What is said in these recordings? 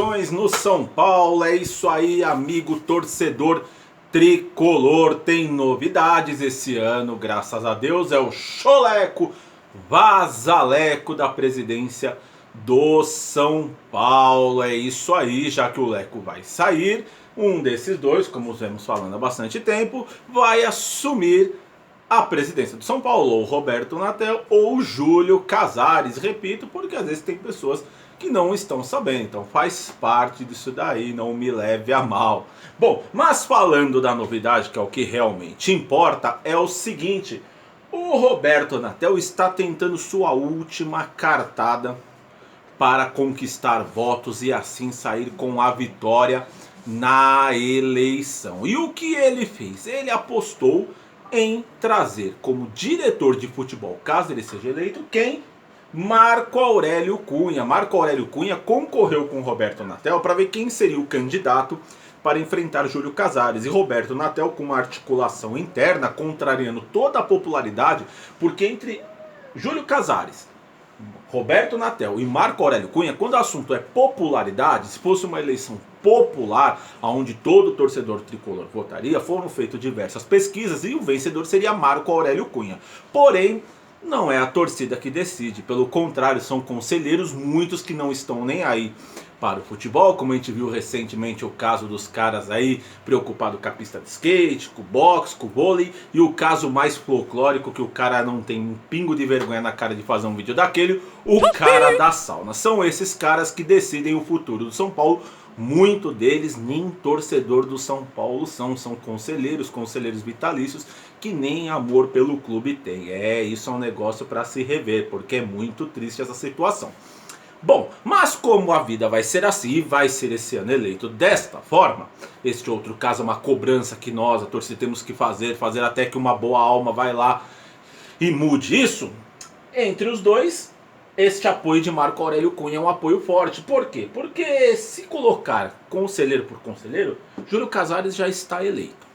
emoções no São Paulo, é isso aí, amigo torcedor tricolor. Tem novidades esse ano, graças a Deus, é o choleco, vazaleco da presidência do São Paulo. É isso aí, já que o Leco vai sair, um desses dois, como vemos falando há bastante tempo, vai assumir a presidência do São Paulo, ou Roberto Natel ou Júlio Casares. Repito, porque às vezes tem pessoas que não estão sabendo, então faz parte disso daí, não me leve a mal. Bom, mas falando da novidade, que é o que realmente importa, é o seguinte: o Roberto Natel está tentando sua última cartada para conquistar votos e assim sair com a vitória na eleição. E o que ele fez? Ele apostou em trazer como diretor de futebol, caso ele seja eleito, quem? Marco Aurélio Cunha. Marco Aurélio Cunha concorreu com Roberto Natel para ver quem seria o candidato para enfrentar Júlio Casares. E Roberto Natel, com uma articulação interna, contrariando toda a popularidade, porque entre Júlio Casares, Roberto Natel e Marco Aurélio Cunha, quando o assunto é popularidade, se fosse uma eleição popular, onde todo torcedor tricolor votaria, foram feitas diversas pesquisas e o vencedor seria Marco Aurélio Cunha. Porém, não é a torcida que decide, pelo contrário, são conselheiros, muitos que não estão nem aí para o futebol, como a gente viu recentemente o caso dos caras aí preocupados com a pista de skate, com o boxe, com o vôlei, e o caso mais folclórico, que o cara não tem um pingo de vergonha na cara de fazer um vídeo daquele, o cara da sauna. São esses caras que decidem o futuro do São Paulo. Muito deles nem torcedor do São Paulo são conselheiros vitalícios, que nem amor pelo clube tem. Isso é um negócio para se rever, porque é muito triste essa situação. Bom, mas como a vida vai ser assim, e vai ser esse ano eleito desta forma, este outro caso é uma cobrança que nós, a torcida, temos que fazer até que uma boa alma vai lá e mude isso. Entre os dois, este apoio de Marco Aurélio Cunha é um apoio forte. Por quê? Porque se colocar conselheiro por conselheiro, Júlio Casares já está eleito.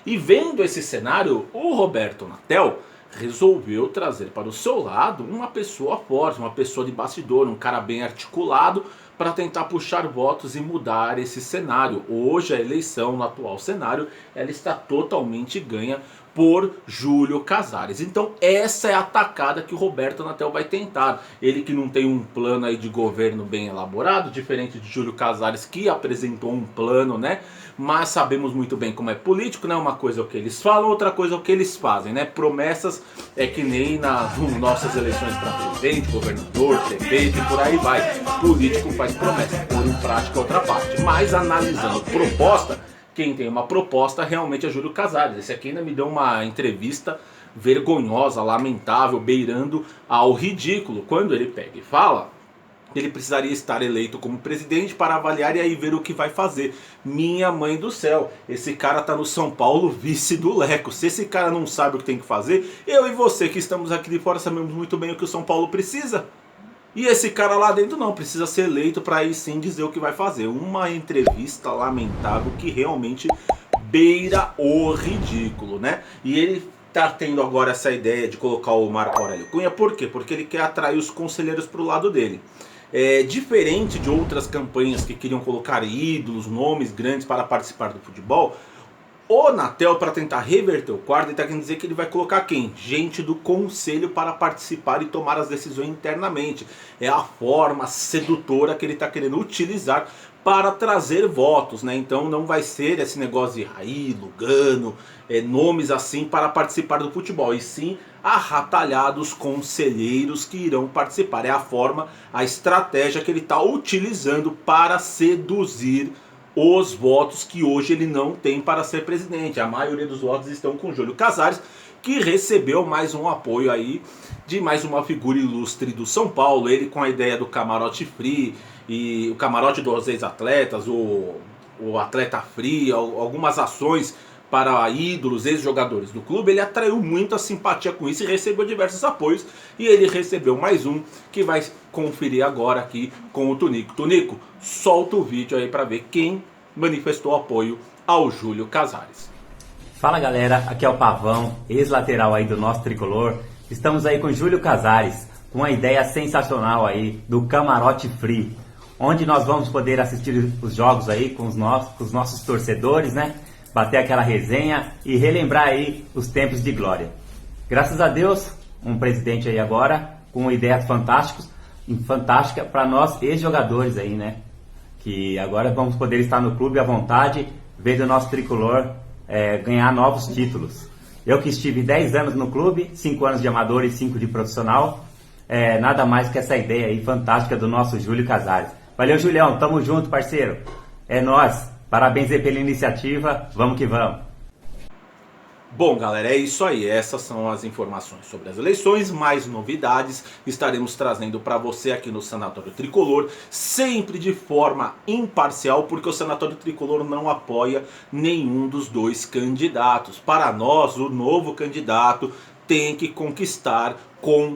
E vendo esse cenário, o Roberto Natel resolveu trazer para o seu lado uma pessoa forte, uma pessoa de bastidor, um cara bem articulado, para tentar puxar votos e mudar esse cenário. Hoje a eleição, no atual cenário, ela está totalmente ganha por Júlio Casares. Então essa é a tacada que o Roberto Natel vai tentar. Ele que não tem um plano aí de governo bem elaborado, diferente de Júlio Casares, que apresentou um plano, né? Mas sabemos muito bem como é político, né? Uma coisa é o que eles falam, outra coisa é o que eles fazem, né? Promessas é que nem nas nossas eleições para presidente, governador, prefeito e por aí vai. Político faz promessa, por em prática é outra parte. Mas analisando proposta, quem tem uma proposta realmente é Júlio Casares. Esse aqui ainda me deu uma entrevista vergonhosa, lamentável, beirando ao ridículo, quando ele pega e fala: ele precisaria estar eleito como presidente para avaliar e aí ver o que vai fazer. Minha mãe do céu, esse cara tá no São Paulo, vice do Leco. Se esse cara não sabe o que tem que fazer, eu e você que estamos aqui de fora sabemos muito bem o que o São Paulo precisa. E esse cara lá dentro não, precisa ser eleito para aí sim dizer o que vai fazer. Uma entrevista lamentável que realmente beira o ridículo, né? E ele tá tendo agora essa ideia de colocar o Marco Aurélio Cunha, por quê? Porque ele quer atrair os conselheiros para o lado dele. Diferente de outras campanhas que queriam colocar ídolos, nomes grandes para participar do futebol, o Natel, para tentar reverter o quadro, ele está querendo dizer que ele vai colocar quem? Gente do conselho para participar e tomar as decisões internamente. É a forma sedutora que ele está querendo utilizar para trazer votos, né? Então não vai ser esse negócio de Raí, Lugano, nomes assim para participar do futebol, e sim arratalhados conselheiros que irão participar. É a forma, a estratégia que ele está utilizando para seduzir os votos que hoje ele não tem para ser presidente. A maioria dos votos estão com Júlio Casares, que recebeu mais um apoio aí de mais uma figura ilustre do São Paulo. Ele com a ideia do camarote free, e o camarote dos ex-atletas, o atleta free, algumas ações para ídolos, ex-jogadores do clube. Ele atraiu muita simpatia com isso e recebeu diversos apoios. E ele recebeu mais um que vai conferir agora aqui com o Tunico. Tunico, solta o vídeo aí para ver quem manifestou apoio ao Júlio Casares. Fala galera, aqui é o Pavão, ex-lateral aí do nosso tricolor. Estamos aí com Júlio Casares, com uma ideia sensacional aí do camarote free. onde nós vamos poder assistir os jogos aí com os nossos torcedores, né? Bater aquela resenha e relembrar aí os tempos de glória. Graças a Deus, um presidente aí agora com ideias fantástica para nós ex-jogadores aí, né? Que agora vamos poder estar no clube à vontade, vendo o nosso tricolor ganhar novos títulos. Eu que estive 10 anos no clube, 5 anos de amador e 5 de profissional, nada mais que essa ideia aí fantástica do nosso Júlio Casares. Valeu, Julião, tamo junto, parceiro. É nóis, parabéns aí pela iniciativa, vamos que vamos. Bom, galera, é isso aí. Essas são as informações sobre as eleições. Mais novidades estaremos trazendo para você aqui no Sanatório Tricolor, sempre de forma imparcial, porque o Sanatório Tricolor não apoia nenhum dos dois candidatos. Para nós, o novo candidato tem que conquistar com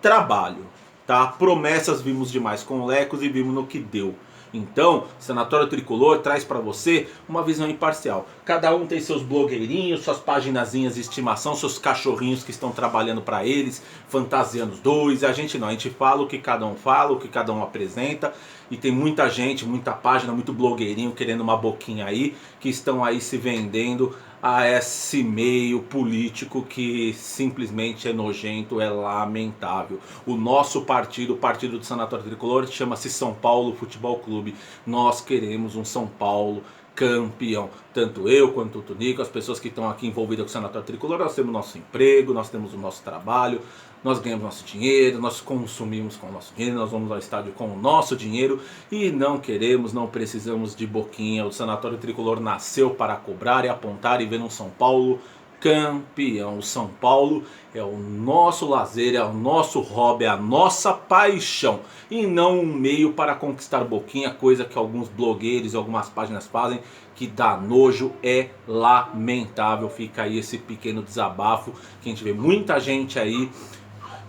trabalho, tá? Promessas vimos demais com o Lecos e vimos no que deu. Então, o Sanatório Tricolor traz para você uma visão imparcial. Cada um tem seus blogueirinhos, suas paginazinhas de estimação, seus cachorrinhos que estão trabalhando para eles, fantasiando os dois. A gente não, a gente fala o que cada um fala, o que cada um apresenta. E tem muita gente, muita página, muito blogueirinho querendo uma boquinha aí, que estão aí se vendendo a esse meio político que simplesmente é nojento, é lamentável. O nosso partido, o partido do Sanatório Tricolor, chama-se São Paulo Futebol Clube. Nós queremos um São Paulo campeão. Tanto eu quanto o Tunico, as pessoas que estão aqui envolvidas com o Sanatório Tricolor, nós temos nosso emprego, nós temos o nosso trabalho, nós ganhamos nosso dinheiro, nós consumimos com o nosso dinheiro, nós vamos ao estádio com o nosso dinheiro e não queremos, não precisamos de boquinha. O Sanatório Tricolor nasceu para cobrar e apontar e ver um São Paulo campeão. O São Paulo é o nosso lazer, é o nosso hobby, é a nossa paixão e não um meio para conquistar boquinha, coisa que alguns blogueiros e algumas páginas fazem, que dá nojo, é lamentável. Fica aí esse pequeno desabafo, que a gente vê muita gente aí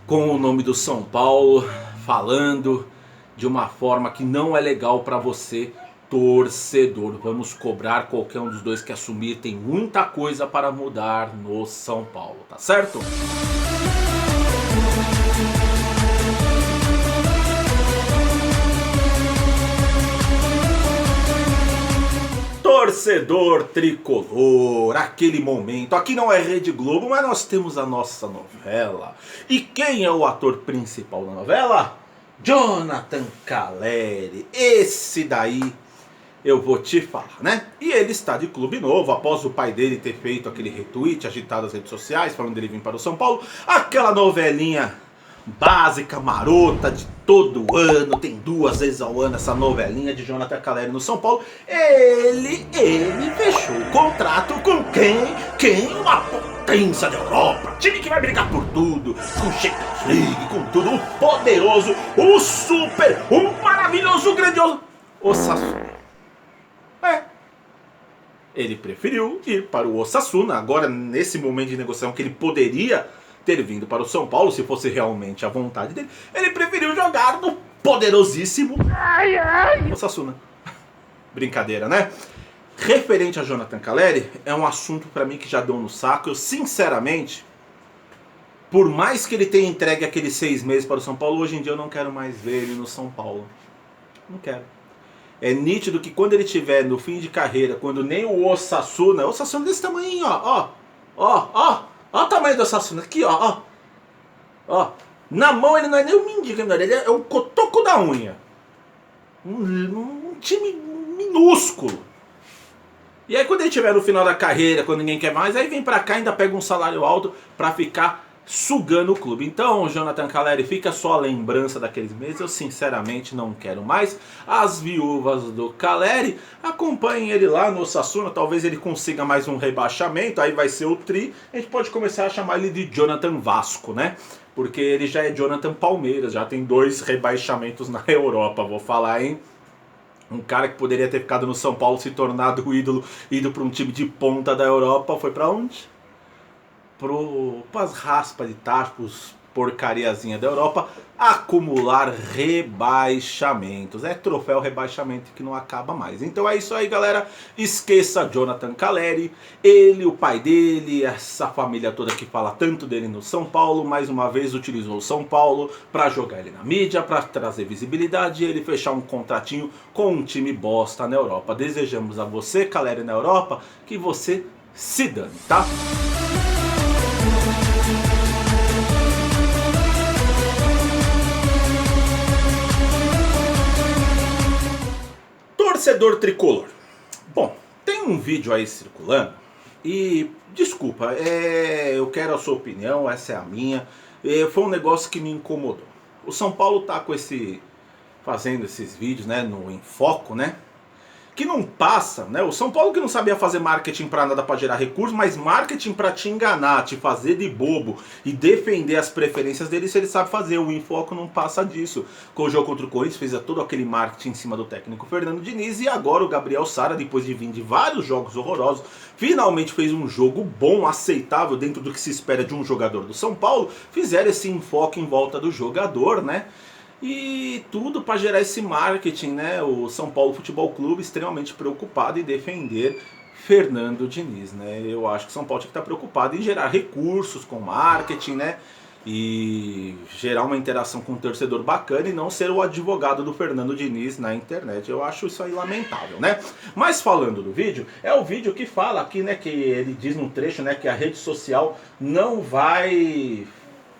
com o nome do São Paulo falando de uma forma que não é legal para você, torcedor. Vamos cobrar qualquer um dos dois que assumir. Tem muita coisa para mudar no São Paulo, tá certo? Torcedor tricolor, aquele momento. Aqui não é Rede Globo, mas nós temos a nossa novela. E quem é o ator principal da novela? Jonathan Calleri. Esse daí eu vou te falar, né? E ele está de clube novo, após o pai dele ter feito aquele retweet agitado nas redes sociais, falando dele vir para o São Paulo. Aquela novelinha básica, marota, de todo ano, tem 2 vezes ao ano essa novelinha de Jonathan Calleri no São Paulo. Ele fechou o contrato com quem? Uma potência da Europa, time que vai brigar por tudo, com Champions League, com tudo, o poderoso, o super, o maravilhoso, o grandioso Osasuna. Ele preferiu ir para o Osasuna, agora nesse momento de negociação que ele poderia ter vindo para o São Paulo, se fosse realmente a vontade dele, ele preferiu jogar no poderosíssimo Osasuna. Brincadeira, né? Referente a Jonathan Calleri, é um assunto para mim que já deu no saco. Eu, sinceramente, por mais que ele tenha entregue aqueles 6 meses para o São Paulo, hoje em dia eu não quero mais ver ele no São Paulo. Não quero. É nítido que quando ele estiver no fim de carreira, quando nem o Osasuna desse tamanho, ó o tamanho do Osasuna aqui, ó. Na mão ele não é nem um mendigo, ele é um cotoco da unha. Um time minúsculo. E aí quando ele estiver no final da carreira, quando ninguém quer mais, aí vem pra cá e ainda pega um salário alto pra ficar sugando o clube. Então, Jonathan Calleri, fica só a lembrança daqueles meses. Eu sinceramente não quero mais. As viúvas do Calleri, acompanhem ele lá no Osasuna. Talvez ele consiga mais um rebaixamento. Aí vai ser o tri. A gente pode começar a chamar ele de Jonathan Vasco, né? Porque ele já é Jonathan Palmeiras. Já tem 2 rebaixamentos na Europa. Vou falar, hein? Um cara que poderia ter ficado no São Paulo, se tornado o ídolo, ido para um time de ponta da Europa. Foi para onde? Para as raspas de tachos, porcariazinha da Europa, acumular rebaixamentos. É troféu rebaixamento que não acaba mais. Então é isso aí, galera. Esqueça Jonathan Calleri, ele, o pai dele, essa família toda que fala tanto dele no São Paulo, mais uma vez utilizou o São Paulo para jogar ele na mídia, para trazer visibilidade e ele fechar um contratinho com um time bosta na Europa. Desejamos a você, Calleri, na Europa, que você se dane, tá? Torcedor tricolor. Bom, tem um vídeo aí circulando e, desculpa, eu quero a sua opinião, essa é a minha. Foi um negócio que me incomodou. O São Paulo tá fazendo esses vídeos, né, no Em Foco, né? Que não passa, né? O São Paulo que não sabia fazer marketing pra nada, pra gerar recursos, mas marketing pra te enganar, te fazer de bobo e defender as preferências dele, isso ele sabe fazer. O Infoco não passa disso. Com o jogo contra o Corinthians, fez todo aquele marketing em cima do técnico Fernando Diniz, e agora o Gabriel Sara, depois de vir de vários jogos horrorosos, finalmente fez um jogo bom, aceitável dentro do que se espera de um jogador do São Paulo. Fizeram esse enfoque em volta do jogador, né? E tudo para gerar esse marketing, né? O São Paulo Futebol Clube extremamente preocupado em defender Fernando Diniz, né? Eu acho que o São Paulo tinha que estar preocupado em gerar recursos com marketing, né? E gerar uma interação com o torcedor bacana e não ser o advogado do Fernando Diniz na internet. Eu acho isso aí lamentável, né? Mas falando do vídeo, é o vídeo que fala aqui, né? Que ele diz num trecho, né? Que a rede social não vai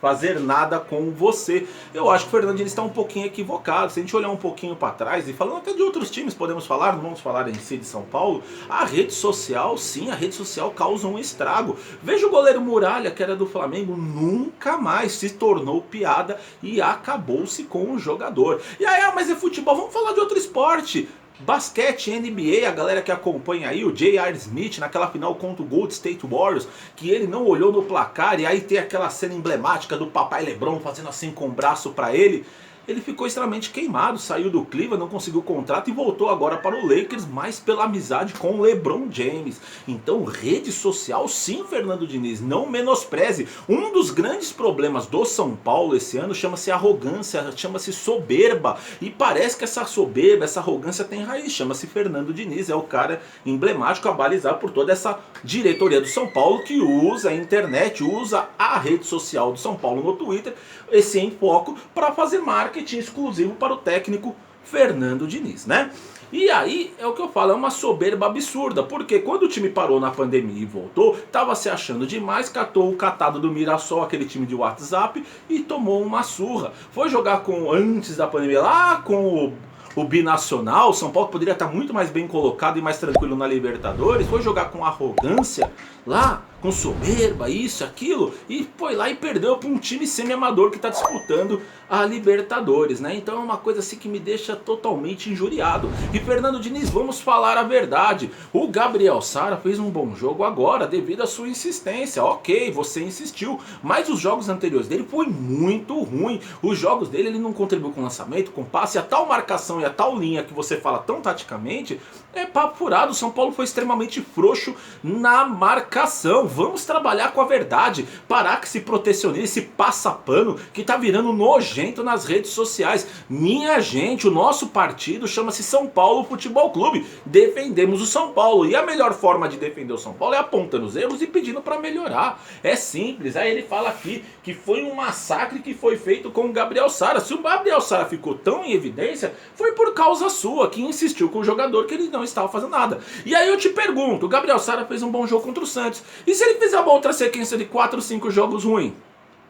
fazer nada com você. Eu acho que o Fernando Diniz está um pouquinho equivocado. Se a gente olhar um pouquinho para trás, e falando até de outros times, podemos falar, não vamos falar em si de São Paulo, a rede social, sim, a rede social causa um estrago. Veja o goleiro Muralha, que era do Flamengo, nunca mais se tornou piada e acabou-se com o jogador. E aí, mas é futebol, vamos falar de outro esporte. Basquete, NBA, a galera que acompanha aí, o J.R. Smith naquela final contra o Golden State Warriors, que ele não olhou no placar, e aí tem aquela cena emblemática do papai LeBron fazendo assim com o braço pra ele. Ele ficou extremamente queimado, saiu do Cleveland, não conseguiu o contrato e voltou agora para o Lakers, mas pela amizade com o LeBron James. Então, rede social, sim, Fernando Diniz, não menospreze. Um dos grandes problemas do São Paulo esse ano chama-se arrogância, chama-se soberba. E parece que essa soberba, essa arrogância tem raiz, chama-se Fernando Diniz. É o cara emblemático, abalizado por toda essa diretoria do São Paulo que usa a internet, usa a rede social do São Paulo no Twitter, esse Enfoco, para fazer marketing exclusivo para o técnico Fernando Diniz, né? E aí é o que eu falo, é uma soberba absurda, porque quando o time parou na pandemia e voltou, tava se achando demais, catou o catado do Mirassol, aquele time de WhatsApp, e tomou uma surra. Foi jogar antes da pandemia lá com o binacional, o São Paulo poderia estar muito mais bem colocado e mais tranquilo na Libertadores, foi jogar com arrogância lá, com soberba, isso, aquilo, e foi lá e perdeu para um time semi-amador que está disputando a Libertadores, né? Então é uma coisa assim que me deixa totalmente injuriado. E Fernando Diniz, vamos falar a verdade, o Gabriel Sara fez um bom jogo agora devido à sua insistência, ok, você insistiu, mas os jogos anteriores dele foi muito ruim. Os jogos dele ele não contribuiu com lançamento, com passe, a tal marcação e a tal linha que você fala tão taticamente, é papo furado. O São Paulo foi extremamente frouxo na marcação. Vamos trabalhar com a verdade, parar com esse protecionismo, esse passapano que tá virando nojento nas redes sociais. Minha gente, o nosso partido chama-se São Paulo Futebol Clube. Defendemos o São Paulo e a melhor forma de defender o São Paulo é apontando os erros e pedindo para melhorar. É simples. Aí ele fala aqui que foi um massacre que foi feito com o Gabriel Sara. Se o Gabriel Sara ficou tão em evidência, foi por causa sua, que insistiu com o jogador que ele não estava fazendo nada. E aí eu te pergunto, o Gabriel Sara fez um bom jogo contra o Santos. E se ele fizer uma outra sequência de 4 ou 5 jogos ruins?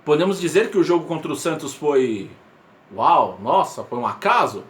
Podemos dizer que o jogo contra o Santos foi... uau, nossa, foi um acaso?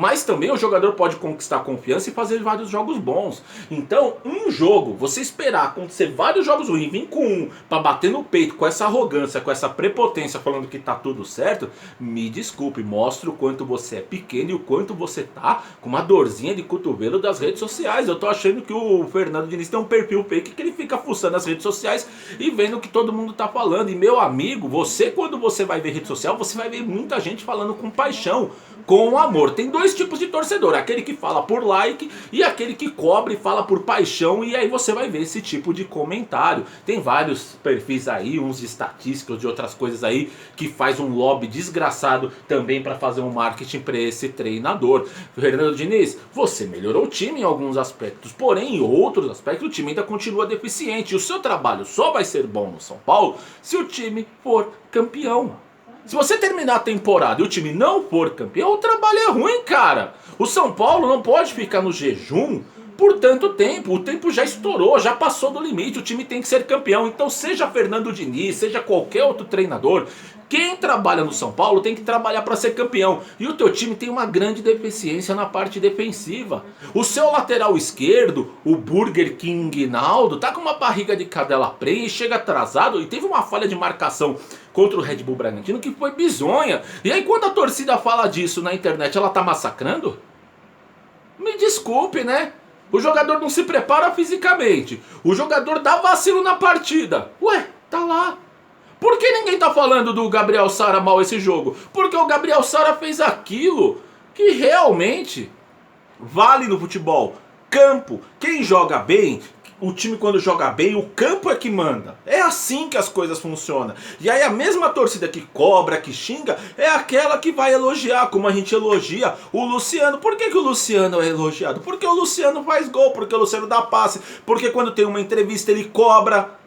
Mas também o jogador pode conquistar confiança e fazer vários jogos bons. Então, um jogo, você esperar acontecer vários jogos ruins, vir com um pra bater no peito com essa arrogância, com essa prepotência, falando que tá tudo certo, me desculpe, mostra o quanto você é pequeno e o quanto você tá com uma dorzinha de cotovelo das redes sociais. Eu tô achando que o Fernando Diniz tem um perfil fake que ele fica fuçando as redes sociais e vendo o que todo mundo tá falando. E meu amigo, você quando você vai ver rede social, você vai ver muita gente falando com paixão, com amor. Tem dois dois tipos de torcedor, aquele que fala por like e aquele que cobra e fala por paixão, e aí você vai ver esse tipo de comentário. Tem vários perfis aí, uns de estatísticas, de outras coisas aí, que faz um lobby desgraçado também para fazer um marketing para esse treinador. Fernando Diniz, você melhorou o time em alguns aspectos, porém em outros aspectos o time ainda continua deficiente, e o seu trabalho só vai ser bom no São Paulo se o time for campeão. Se você terminar a temporada e o time não for campeão, o trabalho é ruim, cara. O São Paulo não pode ficar no jejum por tanto tempo. O tempo já estourou, já passou do limite. O time tem que ser campeão. Então seja Fernando Diniz, seja qualquer outro treinador, quem trabalha no São Paulo tem que trabalhar para ser campeão. E o teu time tem uma grande deficiência na parte defensiva. O seu lateral esquerdo, o Burger King Naldo, tá com uma barriga de cadela prenha e chega atrasado. E teve uma falha de marcação contra o Red Bull Bragantino que foi bizonha. E aí quando a torcida fala disso na internet, ela tá massacrando? Me desculpe, né? O jogador não se prepara fisicamente. O jogador dá vacilo na partida. Ué, tá lá. Por que ninguém tá falando do Gabriel Sara mal esse jogo? Porque o Gabriel Sara fez aquilo que realmente vale no futebol. Campo. Quem joga bem, o time quando joga bem, o campo é que manda. É assim que as coisas funcionam. E aí a mesma torcida que cobra, que xinga, é aquela que vai elogiar, como a gente elogia o Luciano. Por que o Luciano é elogiado? Porque o Luciano faz gol, porque o Luciano dá passe, porque quando tem uma entrevista ele cobra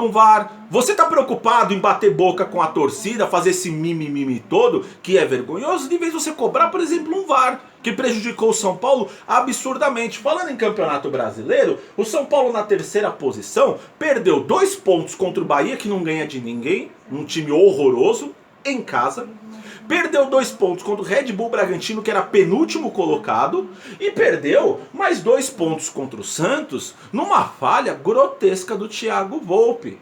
um VAR. Você tá preocupado em bater boca com a torcida, fazer esse mimimi todo, que é vergonhoso, de vez você cobrar, por exemplo, um VAR, que prejudicou o São Paulo absurdamente. Falando em Campeonato Brasileiro, o São Paulo na terceira posição perdeu 2 pontos contra o Bahia, que não ganha de ninguém, um time horroroso, em casa. Perdeu 2 pontos contra o Red Bull Bragantino, que era penúltimo colocado. E perdeu mais 2 pontos contra o Santos, numa falha grotesca do Thiago Volpi.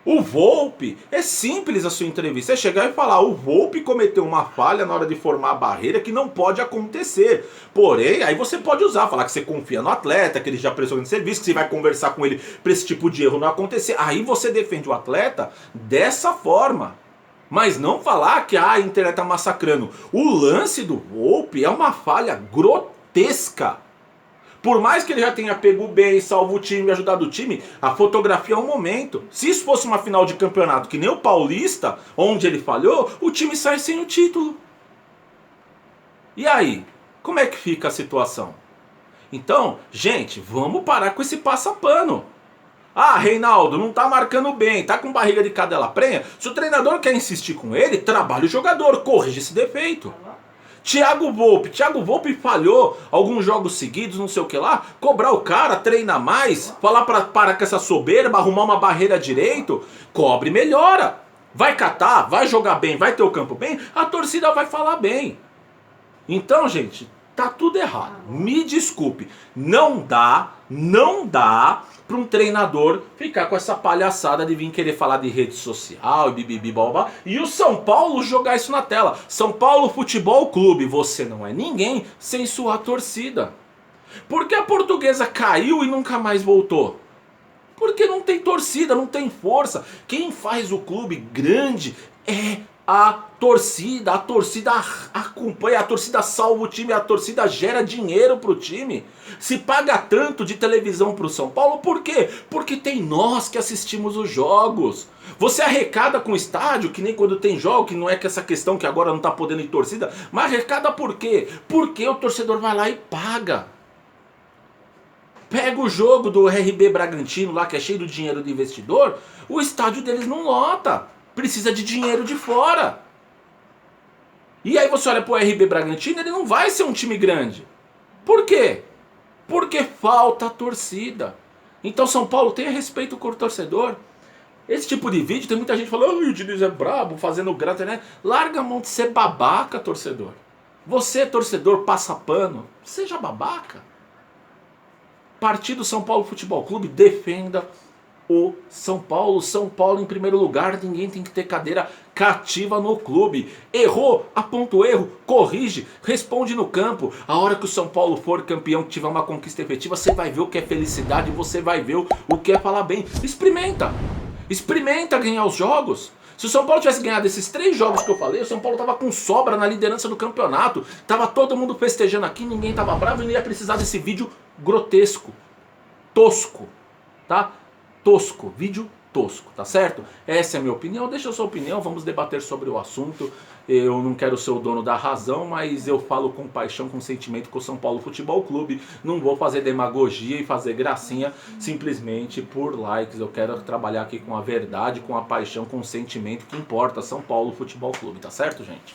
O Volpi, é simples a sua entrevista, é chegar e falar: o Volpi cometeu uma falha na hora de formar a barreira que não pode acontecer. Porém, aí você pode usar, falar que você confia no atleta, que ele já prestou em serviço, que você vai conversar com ele para esse tipo de erro não acontecer. Aí você defende o atleta dessa forma. Mas não falar que a internet tá massacrando. O lance do Volpi é uma falha grotesca. Por mais que ele já tenha pego bem, salvo o time, ajudado o time, a fotografia é um momento. Se isso fosse uma final de campeonato que nem o Paulista, onde ele falhou, o time sai sem o título. E aí? Como é que fica a situação? Então, gente, vamos parar com esse passapano. Ah, Reinaldo, não tá marcando bem, tá com barriga de cadela prenha. Se o treinador quer insistir com ele, trabalha o jogador, corrige esse defeito. Thiago Volpi falhou alguns jogos seguidos, não sei o que lá. Cobrar o cara, treinar mais, falar para parar com essa soberba, arrumar uma barreira direito. Cobre e melhora. Vai catar, vai jogar bem, vai ter o campo bem, a torcida vai falar bem. Então, gente, tá tudo errado. Me desculpe, não dá para um treinador ficar com essa palhaçada de vir querer falar de rede social e bibibi babá, e o São Paulo jogar isso na tela. São Paulo Futebol Clube, você não é ninguém sem sua torcida. Por que a Portuguesa caiu e nunca mais voltou? Porque não tem torcida, não tem força. Quem faz o clube grande é a torcida acompanha, a torcida salva o time, a torcida gera dinheiro pro time. Se paga tanto de televisão pro São Paulo, por quê? Porque tem nós que assistimos os jogos. Você arrecada com o estádio, que nem quando tem jogo, que não é que essa questão que agora não tá podendo ir torcida, mas arrecada por quê? Porque o torcedor vai lá e paga. Pega o jogo do RB Bragantino lá, que é cheio de dinheiro de investidor, o estádio deles não lota. Precisa de dinheiro de fora. E aí você olha pro RB Bragantino, ele não vai ser um time grande. Por quê? Porque falta torcida. Então São Paulo tenha respeito com o torcedor. Esse tipo de vídeo, tem muita gente falando: o Diniz é brabo, fazendo graça, né? Larga a mão de ser babaca, torcedor. Você, torcedor, passa pano. Seja babaca. Partido São Paulo Futebol Clube, defenda o São Paulo em primeiro lugar. Ninguém tem que ter cadeira cativa no clube. Errou, aponta o erro, corrige, responde no campo. A hora que o São Paulo for campeão, que tiver uma conquista efetiva, você vai ver o que é felicidade, você vai ver o que é falar bem. Experimenta ganhar os jogos. Se o São Paulo tivesse ganhado esses 3 jogos que eu falei, o São Paulo tava com sobra na liderança do campeonato. Tava todo mundo festejando aqui, ninguém tava bravo e não ia precisar desse vídeo grotesco. Tosco, tá? Tosco, vídeo tosco, tá certo? Essa é a minha opinião, deixa a sua opinião, vamos debater sobre o assunto. Eu não quero ser o dono da razão, mas eu falo com paixão, com sentimento com o São Paulo Futebol Clube. Não vou fazer demagogia e fazer gracinha simplesmente por likes. Eu quero trabalhar aqui com a verdade, com a paixão, com o sentimento que importa, São Paulo Futebol Clube, tá certo, gente?